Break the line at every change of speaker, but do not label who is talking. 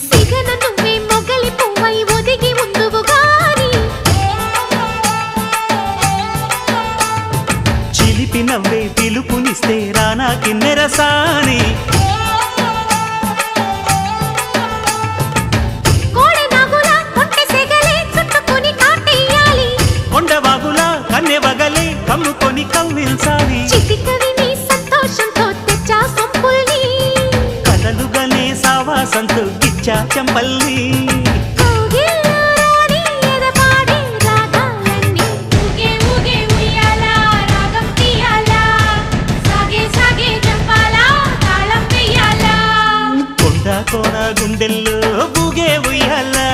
సిగన నువ్వే మొగలి పువ్వై ఒదిగి ఉందువు గాని
చిలిపి నవ్వే పిలుపునిస్తే రానా కిన్నెరసాని కన్నెవగలే కమ్ముకొని కవ్విల్సాలి
చిటికవి నీ సంతోషంతో తెచ్చా సొంపుల్ని
కలలుగనే సావాసంతో గిచ్చా చెంపల్ని కొండ కోన గుండెల్లో బూగే ఉయ్యాలా